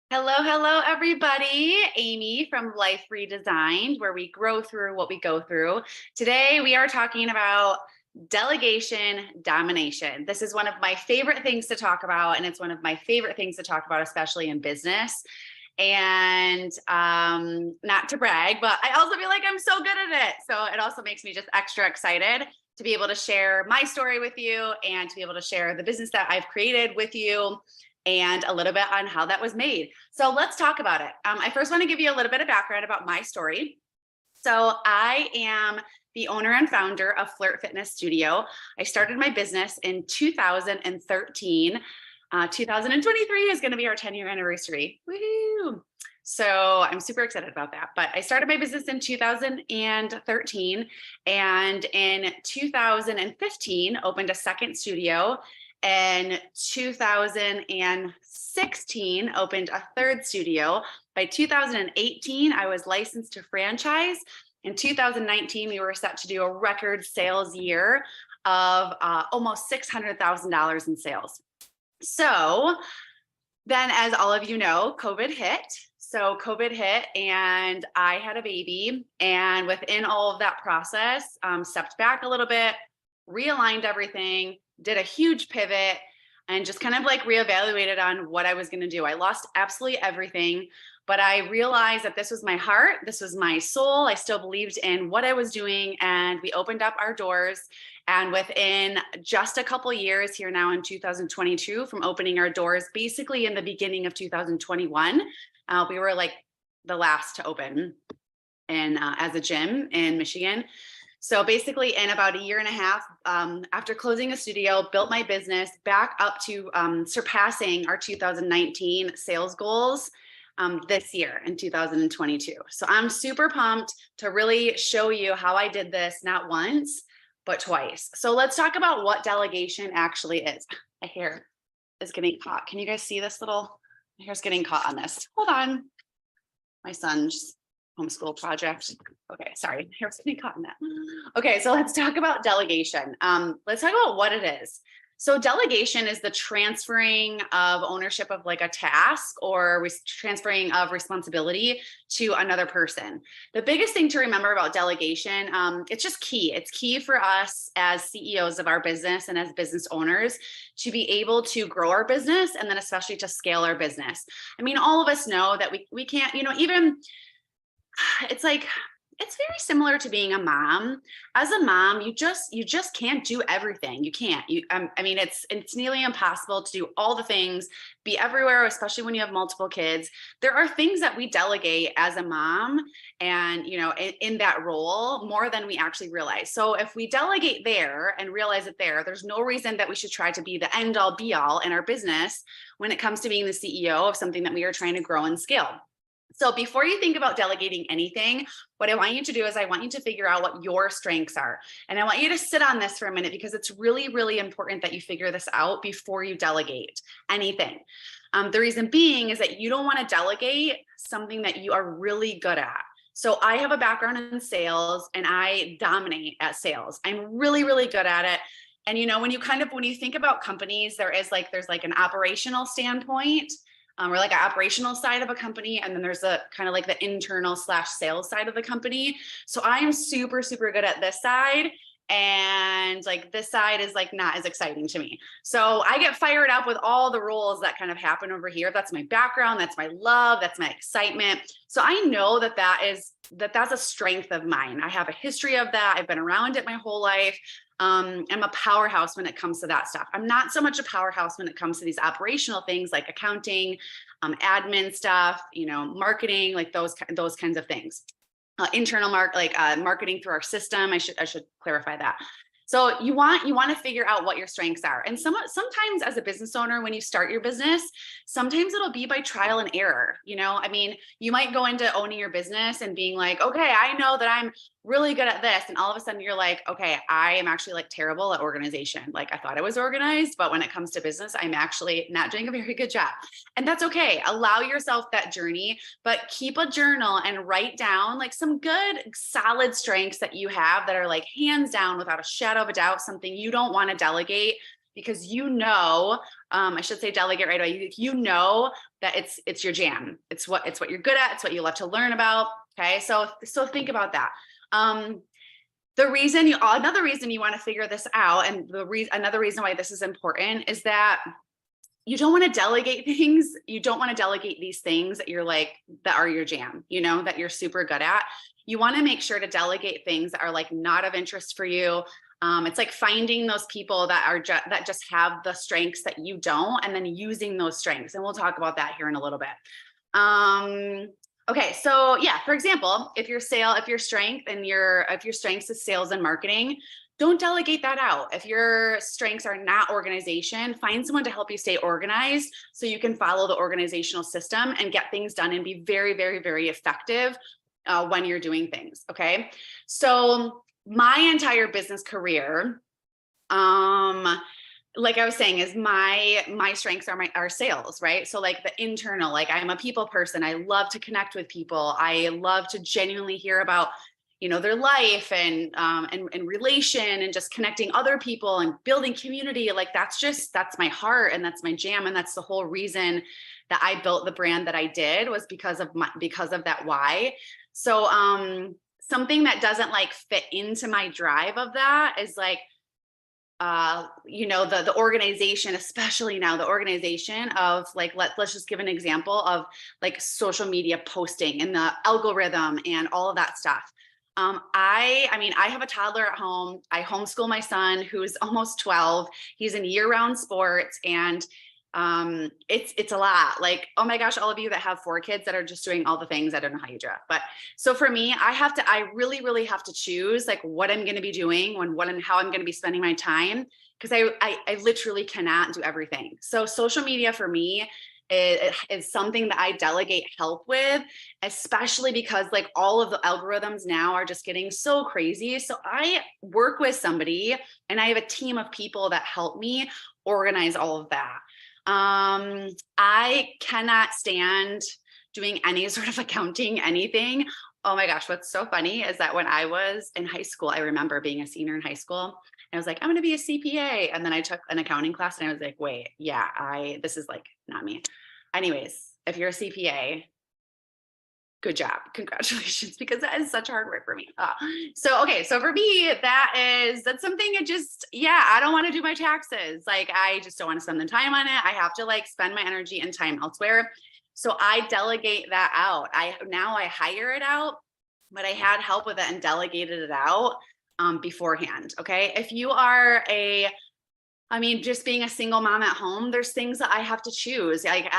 Hello, hello, everybody. Amy from Life Redesigned, where we grow through what we go through. Today, we are talking about delegation domination. This is one of my favorite things to talk about, and it's one of my favorite things to talk about, especially in business. And not to brag, but I also feel like I'm so good at it. So it also makes me just extra excited to be able to share my story with you and to be able to share the business that I've created with you and a little bit on how that was made. So let's talk about it. I first want to give you a little bit of background about my story. So I am the owner and founder of Flirt Fitness Studio. I started my business in 2013. 2023 is going to be our 10-year anniversary. Woohoo! So I'm super excited about that. But I started my business in 2013, and in 2015 opened a second studio. In 2016, opened a third studio. By 2018, I was licensed to franchise. In 2019, we were set to do a record sales year of almost $600,000 in sales. So then, as all of you know, COVID hit. So COVID hit and I had a baby. And within all of that process, stepped back a little bit, realigned everything, did a huge pivot, and just kind of like reevaluated on what I was going to do. I lost absolutely everything, but I realized that this was my heart. This was my soul. I still believed in what I was doing, and we opened up our doors. And within just a couple of years here now in 2022, from opening our doors, basically in the beginning of 2021, we were like the last to open and as a gym in Michigan. So basically in about a year and a half, after closing a studio, built my business back up to surpassing our 2019 sales goals this year in 2022. So I'm super pumped to really show you how I did this, not once, but twice. So let's talk about what delegation actually is. My hair is getting caught. Can you guys see this little, my hair's getting caught on this. Hold on. My son's homeschool project. Okay, sorry, hair's getting caught in that. Okay, so let's talk about delegation. Let's talk about what it is. So delegation is the transferring of ownership of like a task or transferring of responsibility to another person. The biggest thing to remember about delegation, it's just key. It's key for us as CEOs of our business and as business owners to be able to grow our business and then especially to scale our business. I mean, all of us know that we can't, even it's like, it's very similar to being a mom. As a mom, you just can't do everything. You can't. I mean, it's nearly impossible to do all the things, be everywhere, especially when you have multiple kids. There are things that we delegate as a mom, and in that role more than we actually realize. So if we delegate there and realize it there's no reason that we should try to be the end all be all in our business when it comes to being the CEO of something that we are trying to grow and scale. So before you think about delegating anything, what I want you to do is I want you to figure out what your strengths are. And I want you to sit on this for a minute because it's really, really important that you figure this out before you delegate anything. The reason being is that you don't want to delegate something that you are really good at. So I have a background in sales and I dominate at sales. I'm really, really good at it. And when you think about companies, there's like an operational standpoint. Or like an operational side of a company. And then there's a kind of like the internal / sales side of the company. So I am super, super good at this side. And like this side is like not as exciting to me. So I get fired up with all the roles that kind of happen over here. That's my background. That's my love. That's my excitement. So I know that's a strength of mine. I have a history of that. I've been around it my whole life. I'm a powerhouse when it comes to that stuff. I'm not so much a powerhouse when it comes to these operational things like accounting, admin stuff, marketing, like those kinds of things. Internal marketing through our system. I should clarify that. So you want to figure out what your strengths are. And sometimes as a business owner, when you start your business, sometimes it'll be by trial and error. I mean, you might go into owning your business and being like, okay, I know that I'm really good at this. And all of a sudden you're like, okay, I am actually like terrible at organization. Like I thought I was organized, but when it comes to business, I'm actually not doing a very good job. And that's okay. Allow yourself that journey, but keep a journal and write down like some good, solid strengths that you have that are like hands down without a shadow of a doubt, something you don't want to delegate. because you know, I should say delegate right away. You know that it's your jam. It's what you're good at. It's what you love to learn about. Okay, so think about that. Another reason you want to figure this out, and another reason why this is important, is that you don't want to delegate things. You don't want to delegate these things that that are your jam, that you're super good at. You want to make sure to delegate things that are like not of interest for you. It's like finding those people that that just have the strengths that you don't, and then using those strengths. And we'll talk about that here in a little bit. Okay, so yeah, for example, if your strength is sales and marketing, don't delegate that out. If your strengths are not organization, find someone to help you stay organized so you can follow the organizational system and get things done and be very, very, very effective when you're doing things. Okay, so my entire business career, like I was saying, is my strengths are sales, right? So like the internal, like I'm a people person. I love to connect with people. I love to genuinely hear about, their life and relation, and just connecting other people and building community. Like that's my heart, and that's my jam. And that's the whole reason that I built the brand that I did, was because of that why. So something that doesn't like fit into my drive of that is like, the organization, especially now, the organization of like, let's just give an example of like social media posting and the algorithm and all of that stuff. I have a toddler at home. I homeschool my son, who's almost 12. He's in year-round sports, and it's a lot. Like, oh my gosh, all of you that have 4 kids that are just doing all the things, I don't know how you do it. But so for me, I really, really have to choose like what I'm going to be doing, and how I'm going to be spending my time, because I literally cannot do everything. So social media for me is something that I delegate help with, especially because like all of the algorithms now are just getting so crazy. So I work with somebody, and I have a team of people that help me organize all of that. I cannot stand doing any sort of accounting, anything. Oh my gosh, what's so funny is that when I was in high school, I remember being a senior in high school, and I was like, I'm going to be a CPA. And then I took an accounting class, and I was like, wait, yeah, this is like not me. Anyways, if you're a CPA, good job. Congratulations, because that is such hard work for me. So for me, that's something I don't want to do my taxes. Like, I just don't want to spend the time on it. I have to like spend my energy and time elsewhere. So I delegate that out. I hire it out, but I had help with it and delegated it out beforehand. Okay. If you are just being a single mom at home, there's things that I have to choose. Like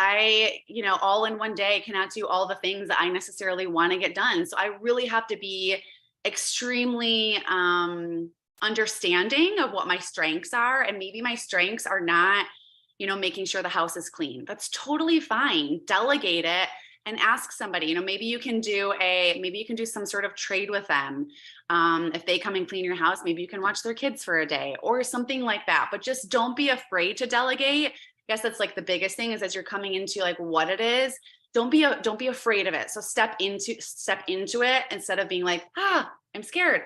all in one day cannot do all the things that I necessarily want to get done. So I really have to be extremely understanding of what my strengths are. And maybe my strengths are not, making sure the house is clean. That's totally fine. Delegate it and ask somebody, maybe you can do some sort of trade with them. If they come and clean your house, maybe you can watch their kids for a day or something like that. But just don't be afraid to delegate. I guess that's like the biggest thing, is as you're coming into like what it is, don't be afraid of it. So step into it instead of being like, I'm scared.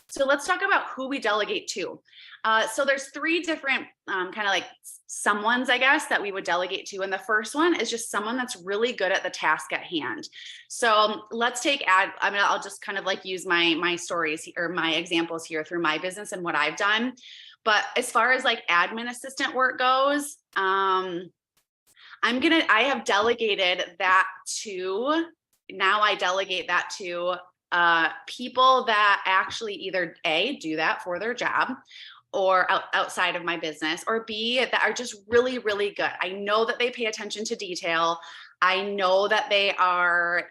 So let's talk about who we delegate to. So there's 3 different kind of like someones, I guess, that we would delegate to. And the first one is just someone that's really good at the task at hand. So let's take I'll just kind of like use my stories or my examples here through my business and what I've done. But as far as like admin assistant work goes, I have delegated that to, now I delegate that to people that actually either A, do that for their job, or outside of my business, or B, that are just really, really good. I know that they pay attention to detail. I know that they are,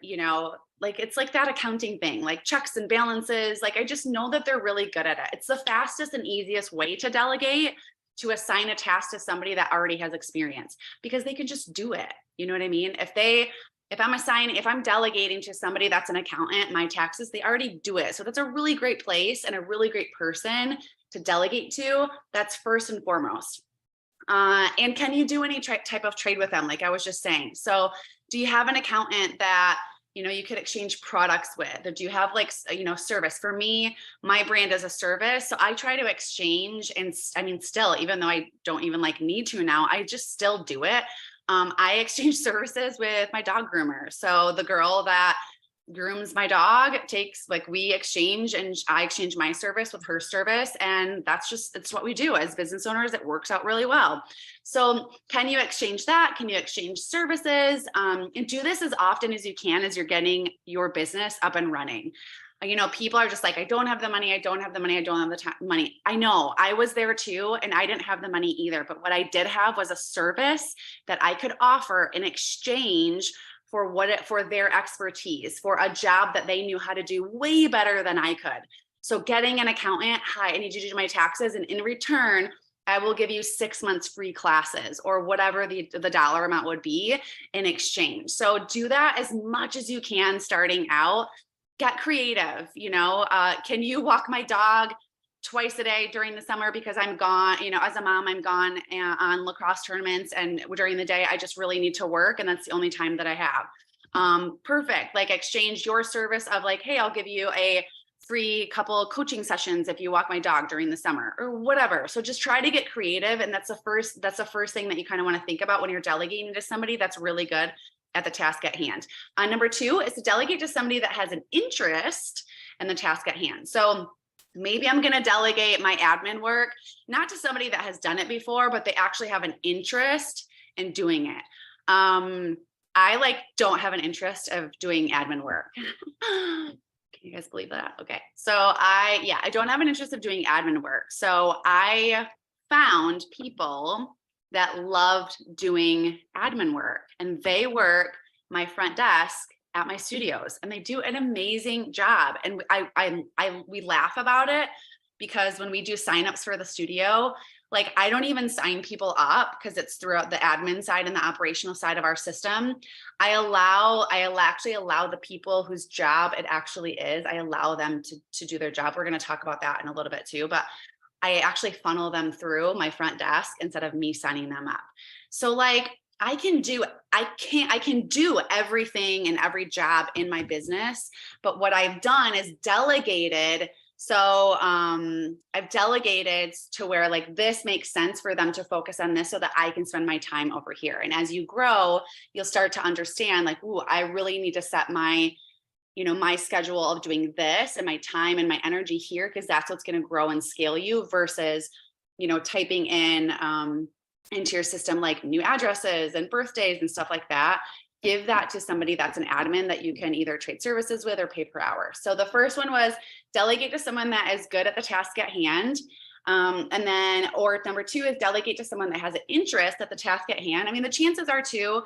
like, it's like that accounting thing, like checks and balances. Like, I just know that they're really good at it. It's the fastest and easiest way to delegate, to assign a task to somebody that already has experience, because they can just do it. You know what I mean? If I'm delegating to somebody that's an accountant, my taxes, they already do it. So that's a really great place and a really great person to delegate to. That's first and foremost. And can you do any type of trade with them? Like I was just saying. So do you have an accountant that you could exchange products with, or do you have like, service? For me, my brand is a service. So I try to exchange, and I mean, still, even though I don't even like need to now, I just still do it. I exchange services with my dog groomer. So the girl that grooms my dog we exchange, and I exchange my service with her service. And it's what we do as business owners. It works out really well. So can you exchange that? Can you exchange services? And do this as often as you can as you're getting your business up and running. People are just like, I don't have the money. I don't have the money. I don't have the money. I know I was there too. And I didn't have the money either. But what I did have was a service that I could offer in exchange for their expertise, for a job that they knew how to do way better than I could. So getting an accountant, hi, I need you to do my taxes. And in return, I will give you 6 months free classes, or whatever the dollar amount would be in exchange. So do that as much as you can starting out. Get creative. Can you walk my dog twice a day during the summer because I'm gone, as a mom, I'm gone on lacrosse tournaments, and during the day, I just really need to work. And that's the only time that I have. Perfect. Like exchange your service of like, hey, I'll give you a free couple coaching sessions if you walk my dog during the summer, or whatever. So just try to get creative. And that's the first thing that you kind of want to think about when you're delegating to somebody that's really good at the task at hand. Number 2 is to delegate to somebody that has an interest in the task at hand. So maybe I'm going to delegate my admin work, not to somebody that has done it before, but they actually have an interest in doing it. I don't have an interest of doing admin work. Can you guys believe that? Okay. So I don't have an interest of doing admin work. So I found people that loved doing admin work, and they work my front desk at my studios, and they do an amazing job. And we laugh about it because when we do signups for the studio, like I don't even sign people up because it's throughout the admin side and the operational side of our system. I actually allow the people whose job it actually is, I allow them to do their job. We're going to talk about that in a little bit too, but I actually funnel them through my front desk instead of me signing them up. So like I can do everything and every job in my business, but what I've done is delegated. So I've delegated to where like this makes sense for them to focus on this so that I can spend my time over here. And as you grow, you'll start to understand like, ooh, I really need to set my schedule of doing this and my time and my energy here, because that's what's going to grow and scale you versus, typing in into your system like new addresses and birthdays and stuff like that. Give that to somebody that's an admin that you can either trade services with or pay per hour. So the first one was delegate to someone that is good at the task at hand. Or number 2 is delegate to someone that has an interest at the task at hand. I mean, the chances are too,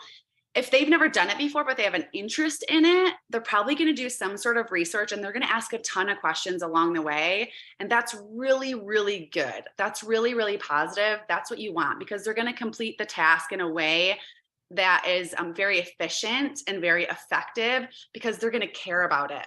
if they've never done it before, but they have an interest in it, they're probably going to do some sort of research, and they're going to ask a ton of questions along the way. And that's really, really good. That's really, really positive. That's what you want, because they're going to complete the task in a way that is very efficient and very effective, because they're going to care about it.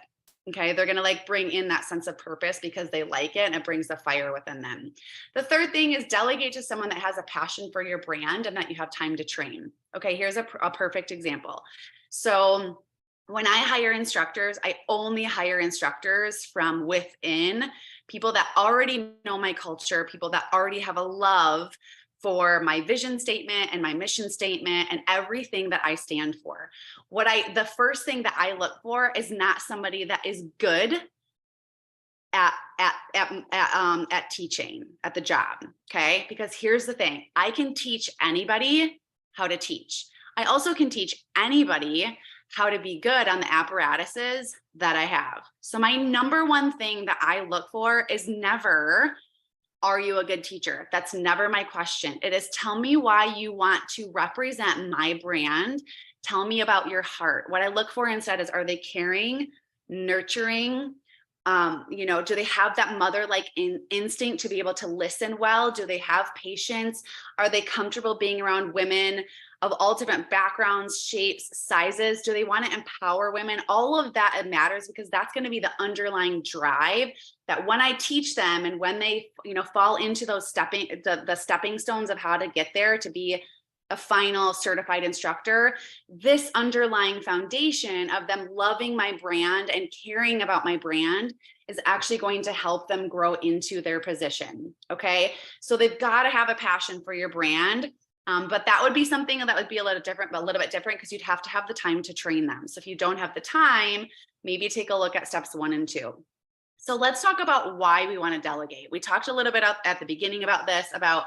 Okay. They're going to like bring in that sense of purpose because they like it and it brings the fire within them. The third thing is delegate to someone that has a passion for your brand and that you have time to train. Okay. Here's a perfect example. So when I hire instructors, I only hire instructors from within, people that already know my culture, people that already have a love for my vision statement and my mission statement and everything that I stand for. The first thing that I look for is not somebody that is good at teaching at the job. Okay. Because here's the thing, I can teach anybody how to teach. I also can teach anybody how to be good on the apparatuses that I have. So my number one thing that I look for is never, are you a good teacher? That's never my question. It is, tell me why you want to represent my brand. Tell me about your heart. What I look for instead is, are they caring, nurturing? Do they have that mother-like instinct to be able to listen well? Do they have patience? Are they comfortable being around women of all different backgrounds, shapes, sizes? Do they want to empower women? All of that, it matters, because that's going to be the underlying drive that when I teach them and when they, fall into those the stepping stones of how to get there to be a final certified instructor, this underlying foundation of them loving my brand and caring about my brand is actually going to help them grow into their position. Okay. So they've got to have a passion for your brand. But that would be something that would be a little bit different because you'd have to have the time to train them. So if you don't have the time, maybe take a look at steps 1 and 2. So let's talk about why we want to delegate. We talked a little bit at the beginning about this, about,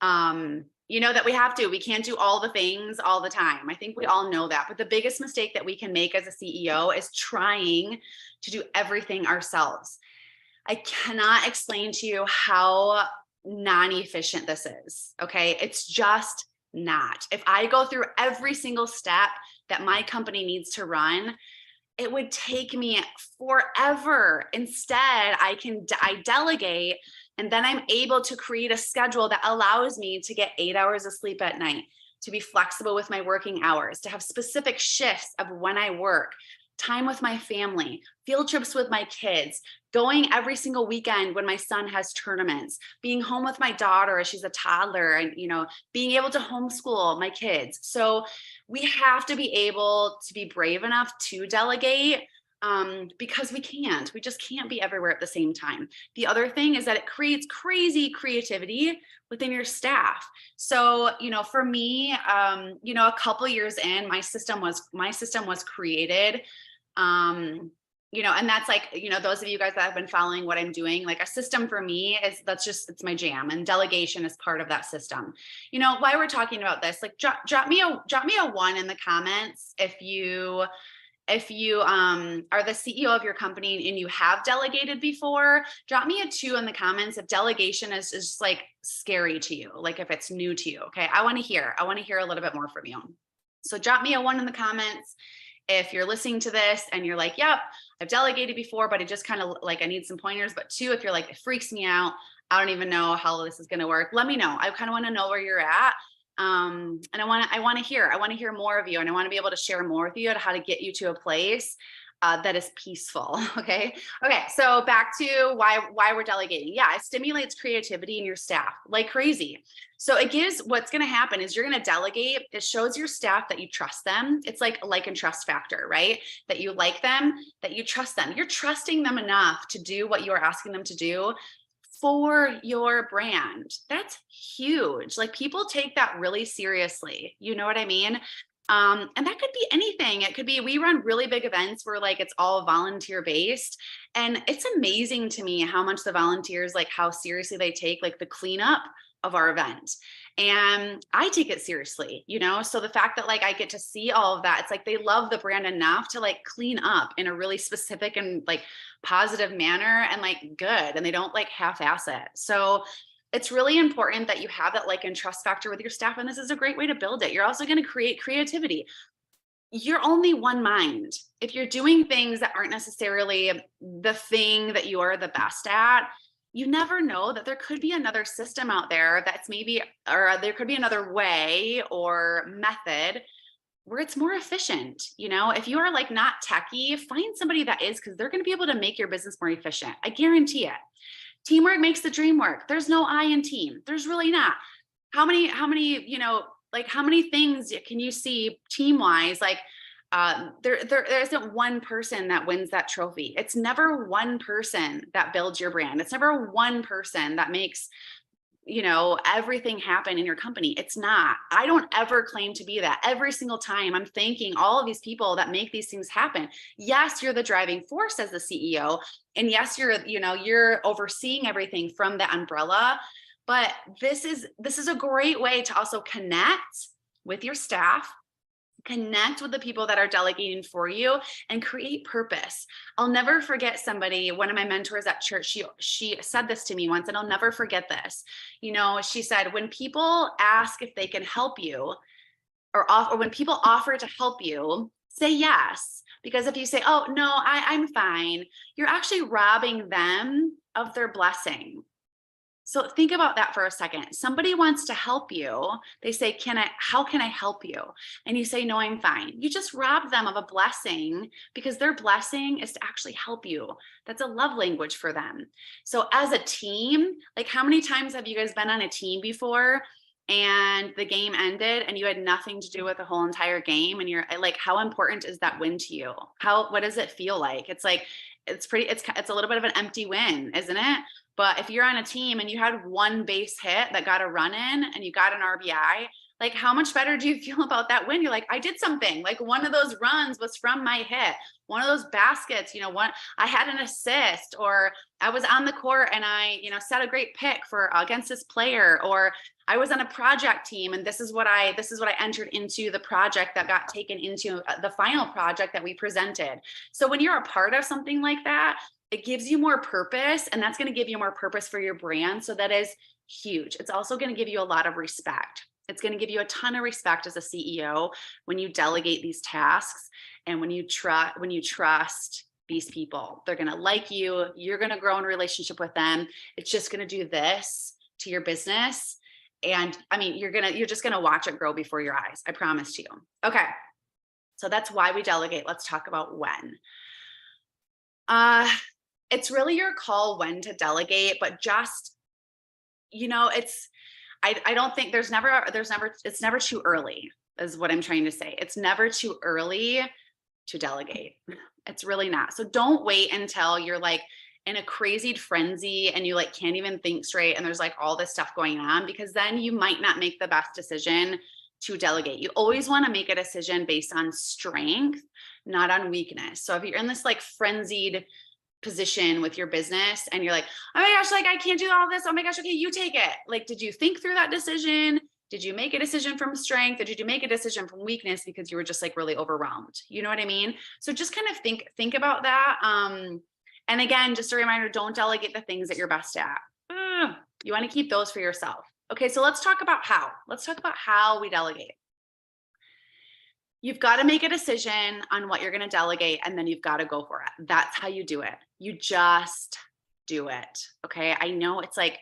that we can't do all the things all the time. I think we all know that. But the biggest mistake that we can make as a CEO is trying to do everything ourselves. I cannot explain to you how non-efficient this is. Okay. It's just not. If I go through every single step that my company needs to run, it would take me forever. Instead, I delegate, and then I'm able to create a schedule that allows me to get 8 hours of sleep at night, to be flexible with my working hours, to have specific shifts of when I work, time with my family, field trips with my kids, going every single weekend when my son has tournaments, being home with my daughter as she's a toddler, and being able to homeschool my kids. So we have to be able to be brave enough to delegate, because we just can't be everywhere at the same time. The other thing is that it creates crazy creativity within your staff. So, for me, a couple years in, my system was created. And that's like, those of you guys that have been following what I'm doing, like a system for me it's my jam, and delegation is part of that system. Why we're talking about this, like drop me a 1 in the comments if you are the CEO of your company and you have delegated before. Drop me a 2 in the comments if delegation is just like scary to you, like if it's new to you. Okay. I want to hear a little bit more from you. So drop me a 1 in the comments if you're listening to this and you're like, yep, I've delegated before, but it just kind of like, I need some pointers. But 2, if you're like, it freaks me out, I don't even know how this is going to work, let me know. I kind of want to know where you're at. And I want to hear more of you, and I want to be able to share more with you on how to get you to a place that is peaceful. Okay. So back to why we're delegating. Yeah. It stimulates creativity in your staff like crazy. So what's going to happen is you're going to delegate. It shows your staff that you trust them. It's like and trust factor, right? That you like them, that you trust them. You're trusting them enough to do what you're asking them to do for your brand. That's huge. Like, people take that really seriously. You know what I mean? And that could be anything. It could be, we run really big events where like it's all volunteer based. And it's amazing to me how much the volunteers, like how seriously they take like the cleanup of our event. And I take it seriously, so the fact that like I get to see all of that, it's like they love the brand enough to like clean up in a really specific and like positive manner and like good, and they don't like half-ass it. So it's really important that you have that like and trust factor with your staff. And this is a great way to build it. You're also going to create creativity. You're only one mind. If you're doing things that aren't necessarily the thing that you are the best at, you never know that there could be another system out there that's or there could be another way or method where it's more efficient. If you are like not techie, find somebody that is, because they're going to be able to make your business more efficient. I guarantee it. Teamwork makes the dream work. There's no I in team. There's really not. How many, how many things can you see team-wise? Like, there isn't one person that wins that trophy. It's never one person that builds your brand. It's never one person that makes, everything happen in your company. It's not. I don't ever claim to be that. Every single time I'm thanking all of these people that make these things happen. Yes, you're the driving force as the CEO. And yes, you're overseeing everything from the umbrella. But this is a great way to also connect with your staff, connect with the people that are delegating for you, and create purpose. I'll never forget one of my mentors at church, she said this to me once, and I'll never forget this. She said, when people ask if they can help you, or when people offer to help you, say yes. Because if you say, oh, no, I'm fine, you're actually robbing them of their blessing. So think about that for a second. Somebody wants to help you. They say, how can I help you? And you say, no, I'm fine. You just robbed them of a blessing, because their blessing is to actually help you. That's a love language for them. So as a team, like, how many times have you guys been on a team before and the game ended and you had nothing to do with the whole entire game, and you're like, how important is that win to you? What does it feel like? It's like, it's a little bit of an empty win, isn't it? But if you're on a team and you had one base hit that got a run in and you got an RBI, like how much better do you feel about that win? You're like, I did something. Like one of those runs was from my hit. One of those baskets, I had an assist, or I was on the court and I, set a great pick for against this player, or I was on a project team and this is what I entered into the project that got taken into the final project that we presented. So when you're a part of something like that, it gives you more purpose, and that's going to give you more purpose for your brand. So that is huge. It's also going to give you a lot of respect. It's going to give you a ton of respect as a CEO when you delegate these tasks and when you trust these people. They're going to like you. You're going to grow in a relationship with them. It's just going to do this to your business. And I mean, you're just going to watch it grow before your eyes. I promise you. Okay. So that's why we delegate. Let's talk about when. It's really your call when to delegate, but just, I don't think it's never too early is what I'm trying to say. It's never too early to delegate. It's really not. So don't wait until you're like in a crazy frenzy and you like can't even think straight and there's like all this stuff going on, because then you might not make the best decision to delegate. You always want to make a decision based on strength, not on weakness. So if you're in this like frenzied position with your business and you're like, oh my gosh, like I can't do all this. Oh my gosh, okay, you take it. Like, did you think through that decision? Did you make a decision from strength? Or did you make a decision from weakness because you were just like really overwhelmed? You know what I mean? So just kind of think about that. And again, just a reminder, don't delegate the things that you're best at. You want to keep those for yourself. Okay, so let's talk about how. Let's talk about how we delegate. You've got to make a decision on what you're going to delegate, and then you've got to go for it. That's how you do it. You just do it. Okay. I know it's like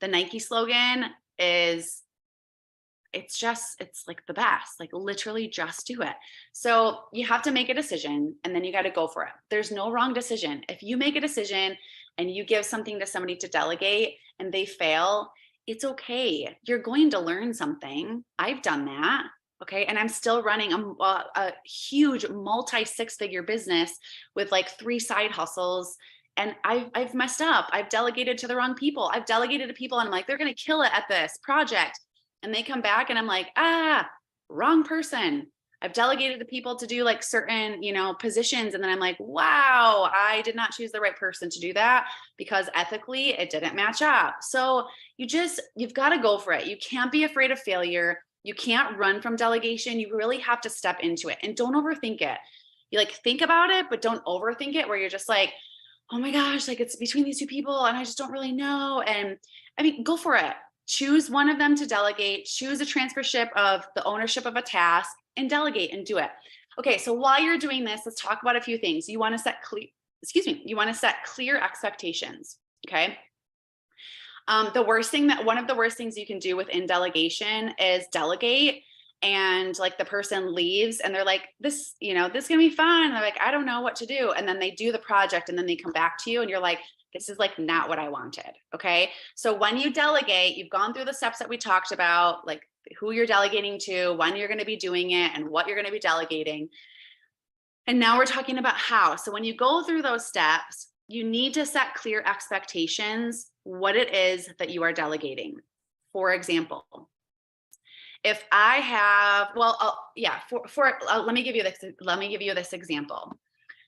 the Nike slogan is, it's like the best, like literally just do it. So you have to make a decision and then you got to go for it. There's no wrong decision. If you make a decision and you give something to somebody to delegate and they fail, it's okay. You're going to learn something. I've done that. Okay. And I'm still running a huge multi-six-figure business with like 3 side hustles. And I've messed up. I've delegated to the wrong people. I've delegated to people and I'm like, they're going to kill it at this project. And they come back and I'm like, wrong person. I've delegated to people to do like certain, positions. And then I'm like, wow, I did not choose the right person to do that because ethically it didn't match up. So you've got to go for it. You can't be afraid of failure. You can't run from delegation. You really have to step into it and don't overthink it. You like think about it, but don't overthink it where you're just like, oh my gosh, like it's between these 2 people and I just don't really know. And I mean, go for it. Choose one of them to delegate, choose a transfership of the ownership of a task and delegate and do it. Okay. So while you're doing this, let's talk about a few things. You want to set clear expectations. Okay. One of the worst things you can do within delegation is delegate and like the person leaves and they're like, this is gonna be fun. And they're like, I don't know what to do. And then they do the project and then they come back to you and you're like, this is like not what I wanted. Okay. So when you delegate, you've gone through the steps that we talked about, like who you're delegating to, when you're going to be doing it and what you're going to be delegating. And now we're talking about how. So when you go through those steps, you need to set clear expectations, what it is that you are delegating. For example, if I have, let me give you this example.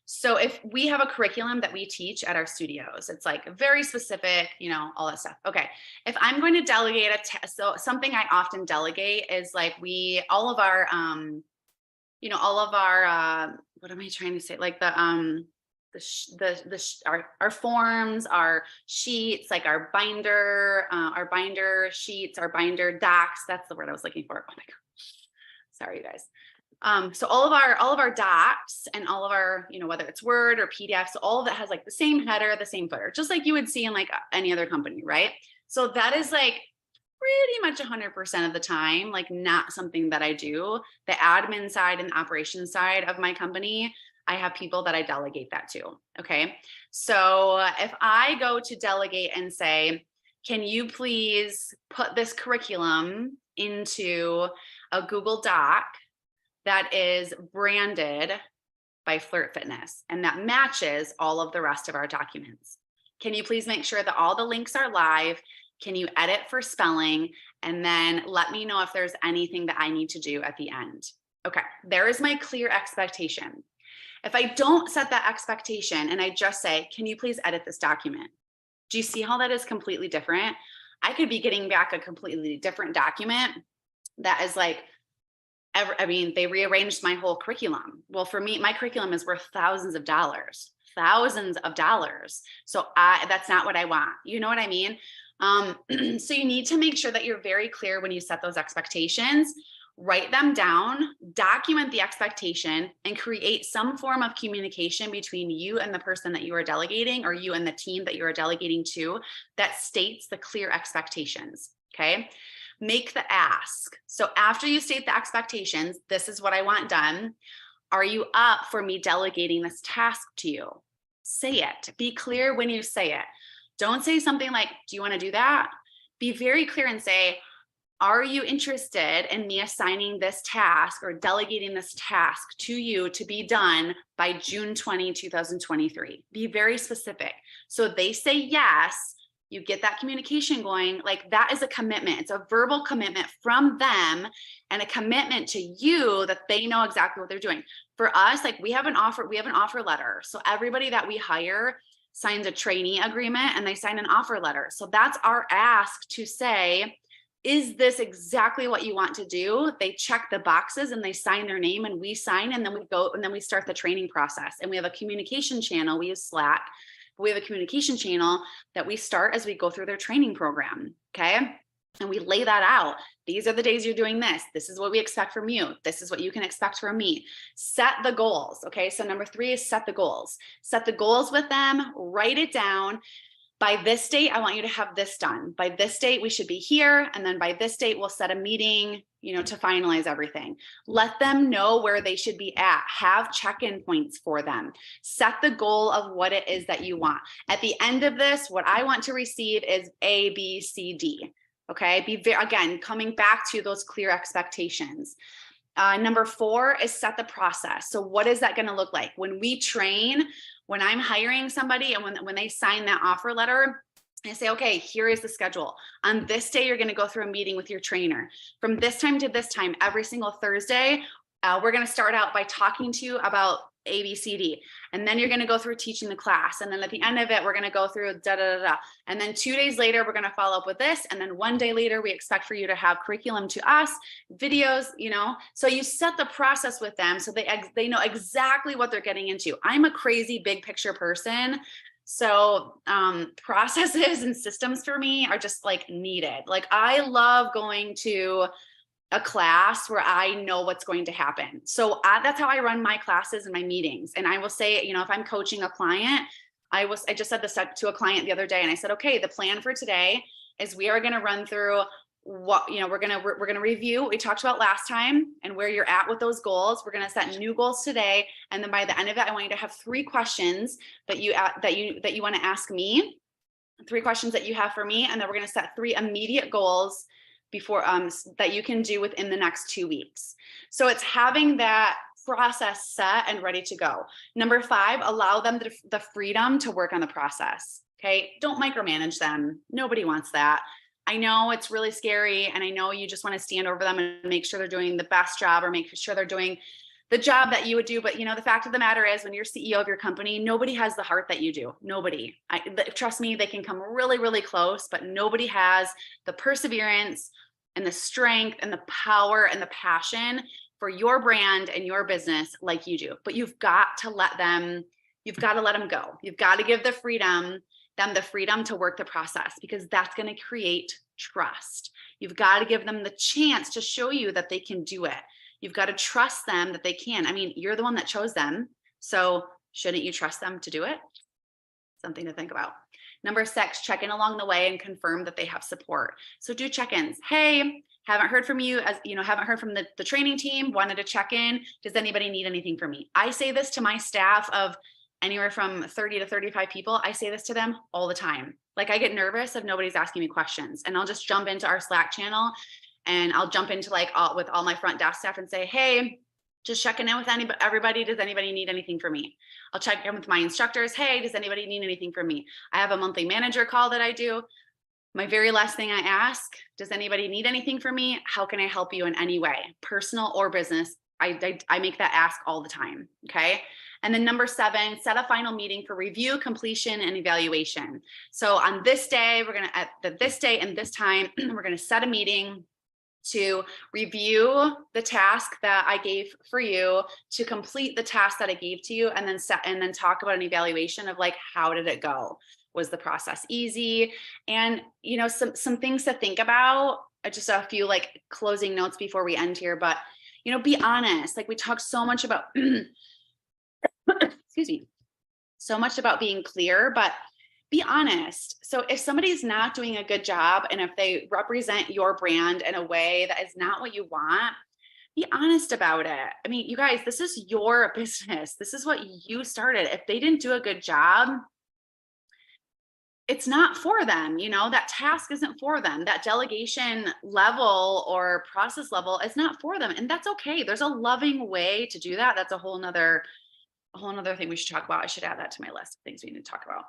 So if we have a curriculum that we teach at our studios, it's like very specific, all that stuff. Okay. If I'm going to delegate so something I often delegate is like all of our, what am I trying to say? Like our forms, our sheets, like our binder sheets, our binder docs. That's the word I was looking for. Oh my God. Sorry, you guys. So all of our docs and all of our, whether it's Word or PDF, so all of that has like the same header, the same footer, just like you would see in like any other company, right? So that is like pretty much 100% of the time, like not something that I do. The admin side and the operations side of my company, I have people that I delegate that to. Okay. So if I go to delegate and say, can you please put this curriculum into a Google Doc that is branded by Flirt Fitness and that matches all of the rest of our documents. Can you please make sure that all the links are live? Can you edit for spelling? And then let me know if there's anything that I need to do at the end. Okay, there is my clear expectation. If I don't set that expectation and I just say, can you please edit this document? Do you see how that is completely different? I could be getting back a completely different document that is like, they rearranged my whole curriculum. Well, for me, my curriculum is worth thousands of dollars. So that's not what I want. You know what I mean? So you need to make sure that you're very clear when you set those expectations. Write them down, document the expectation, and create some form of communication between you and the person that you are delegating, or you and the team that you are delegating to, that states the clear expectations, okay? Make the ask. So after you state the expectations, this is what I want done. Are you up for me delegating this task to you? Say it. Be clear when you say it. Don't say something like, do you want to do that? Be very clear and say, are you interested in me assigning this task or delegating this task to you to be done by June 20, 2023? Be very specific. So they say yes, you get that communication going. Like, that is a commitment. It's a verbal commitment from them and a commitment to you that they know exactly what they're doing. For us, like, we have an offer letter. So everybody that we hire signs a trainee agreement and they sign an offer letter. So that's our ask to say, is this exactly what you want to do? They check the boxes and they sign their name and we sign, and then we go and then we start the training process. And we have a communication channel. We use Slack. We have a communication channel that we start as we go through their training program. Okay. And we lay that out. These are the days you're doing this. This is what we expect from you. This is what you can expect from me. Set the goals. Okay. So number 3 is set the goals. Set the goals with them, write it down. By this date, I want you to have this done. By this date, we should be here. And then by this date, we'll set a meeting, to finalize everything. Let them know where they should be at. Have check-in points for them. Set the goal of what it is that you want. At the end of this, what I want to receive is A, B, C, D. Okay. Again, coming back to those clear expectations. Number 4 is set the process. So what is that going to look like? When we train, when I'm hiring somebody and when they sign that offer letter, I say, okay, here is the schedule. On this day, you're going to go through a meeting with your trainer. From this time to this time, every single Thursday, we're going to start out by talking to you about A, B, C, D. And then you're going to go through teaching the class. And then at the end of it, we're going to go through da, da, da, da. And then 2 days later, we're going to follow up with this. And then 1 day later, we expect for you to have curriculum to us, videos, So you set the process with them so they know exactly what they're getting into. I'm a crazy big picture person. So processes and systems for me are just like needed. Like, I love going to a class where I know what's going to happen. So that's how I run my classes and my meetings. And I will say, if I'm coaching a client, I just said this to a client the other day, and I said, okay, the plan for today is we are going to run through what, we're going to review what we talked about last time and where you're at with those goals. We're going to set new goals today. And then by the end of it, I want you to have 3 questions that you want to ask me, 3 questions that you have for me. And then we're going to set 3 immediate goals before that you can do within the next 2 weeks. So it's having that process set and ready to go. Number 5, allow them the freedom to work on the process. Okay. Don't micromanage them. Nobody wants that. I know it's really scary. And I know you just want to stand over them and make sure they're doing the best job or make sure they're doing the job that you would do. But the fact of the matter is, when you're CEO of your company, nobody has the heart that you do. Nobody. Trust me, they can come really, really close, but nobody has the perseverance and the strength and the power and the passion for your brand and your business like you do. But you've got to let them go. You've got to give them the freedom to work the process, because that's going to create trust. You've got to give them the chance to show you that they can do it. You've got to trust them that they can. I mean, you're the one that chose them. So shouldn't you trust them to do it? Something to think about. Number 6, check in along the way and confirm that they have support. So do check-ins. Hey, haven't heard from you, haven't heard from the training team, wanted to check in. Does anybody need anything from me? I say this to my staff of anywhere from 30 to 35 people. I say this to them all the time. Like, I get nervous if nobody's asking me questions, and I'll just jump into our Slack channel and I'll jump into like with all my front desk staff and say, hey, just checking in with everybody. Does anybody need anything from me? I'll check in with my instructors. Hey, does anybody need anything from me? I have a monthly manager call that I do. My very last thing I ask, does anybody need anything from me? How can I help you in any way, personal or business? I make that ask all the time, okay? And then number 7, set a final meeting for review, completion, and evaluation. So on this day, at this day and this time, we're gonna set a meeting to review the task that I gave for you, to complete the task that I gave to you, and then talk about an evaluation of like, how did it go? Was the process easy? And some things to think about. Just a few like closing notes before we end here, but be honest. Like we talk so much about, excuse me, so much about being clear, but be honest. So if somebody's not doing a good job, and if they represent your brand in a way that is not what you want, be honest about it. I mean, you guys, this is your business. This is what you started. If they didn't do a good job, it's not for them. That task isn't for them. That delegation level or process level is not for them. And that's okay. There's a loving way to do that. That's a whole nother thing we should talk about. I should add that to my list of things we need to talk about.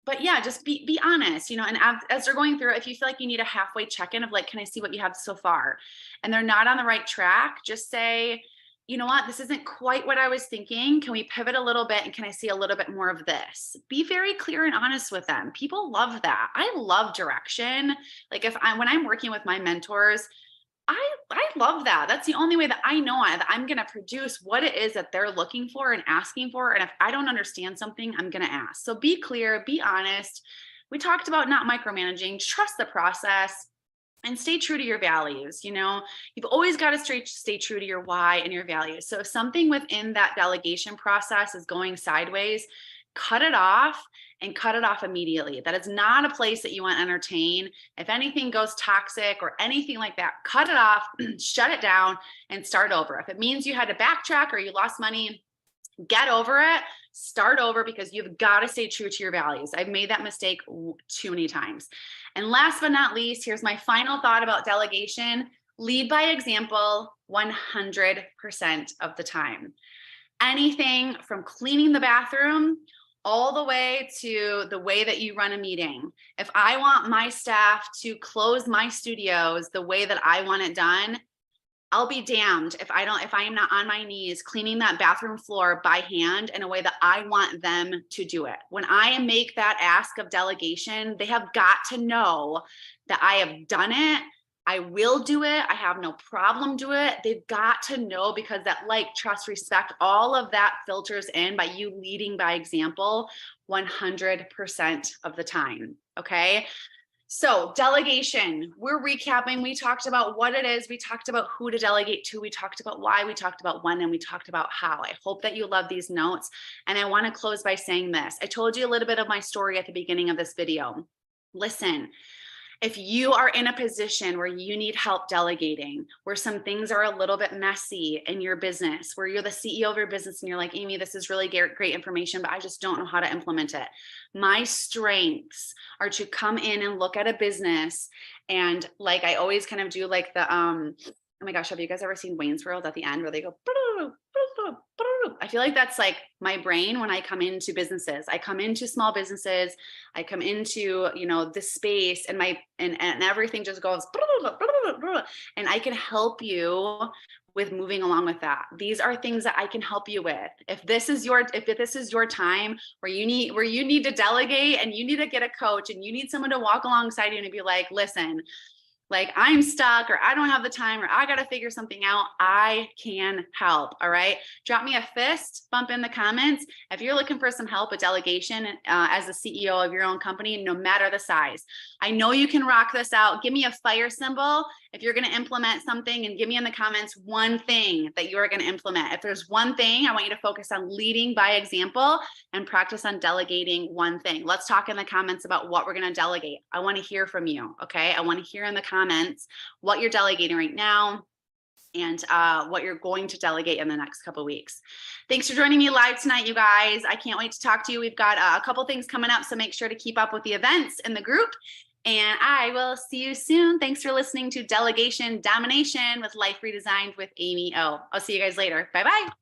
But yeah, just be honest, and as they're going through, if you feel like you need a halfway check-in of like, can I see what you have so far? And they're not on the right track, just say, you know what, this isn't quite what I was thinking. Can we pivot a little bit? And can I see a little bit more of this? Be very clear and honest with them. People love that. I love direction. Like when I'm working with my mentors, I love that. That's the only way that I know that I'm going to produce what it is that they're looking for and asking for. And if I don't understand something, I'm going to ask. So be clear, be honest. We talked about not micromanaging, trust the process, and stay true to your values. You've always got to stay true to your why and your values. So if something within that delegation process is going sideways, cut it off, and cut it off immediately. That is not a place that you want to entertain. If anything goes toxic or anything like that, cut it off, shut it down, and start over. If it means you had to backtrack or you lost money, get over it, start over, because you've got to stay true to your values. I've made that mistake too many times. And last but not least, here's my final thought about delegation. Lead by example 100% of the time. Anything from cleaning the bathroom all the way to the way that you run a meeting. If I want my staff to close my studios the way that I want it done, I'll be damned if I am not on my knees cleaning that bathroom floor by hand in a way that I want them to do it. When I make that ask of delegation, they have got to know that I have done it. I will do it. I have no problem doing it. They've got to know, because that like, trust, respect, all of that filters in by you leading by example 100% of the time. Okay. So delegation, we're recapping. We talked about what it is. We talked about who to delegate to. We talked about why. We talked about when, and we talked about how. I hope that you love these notes. And I want to close by saying this. I told you a little bit of my story at the beginning of this video. Listen, if you are in a position where you need help delegating, where some things are a little bit messy in your business, where you're the CEO of your business and you're like, Amy, this is really great information, but I just don't know how to implement it. My strengths are to come in and look at a business, and like I always kind of do like the, oh my gosh, have you guys ever seen Wayne's World at the end where they go, I feel like that's like my brain when I come into businesses. I come into small businesses, I come into, this space, and and everything just goes, and I can help you with moving along with that. These are things that I can help you with. If this is your time where you need to delegate and you need to get a coach and you need someone to walk alongside you and be like, listen, like I'm stuck, or I don't have the time, or I got to figure something out, I can help. All right. Drop me a fist bump in the comments if you're looking for some help with delegation as the CEO of your own company, no matter the size. I know you can rock this out. Give me a fire symbol if you're going to implement something, and give me in the comments one thing that you are going to implement. If there's one thing, I want you to focus on leading by example and practice on delegating one thing. Let's talk in the comments about what we're going to delegate. I want to hear from you. Okay. I want to hear in the comments what you're delegating right now and what you're going to delegate in the next couple of weeks. Thanks for joining me live tonight, you guys. I can't wait to talk to you. We've got a couple things coming up, so make sure to keep up with the events in the group. And I will see you soon. Thanks for listening to Delegation Domination with Life Redesigned with Amy O. I'll see you guys later. Bye-bye.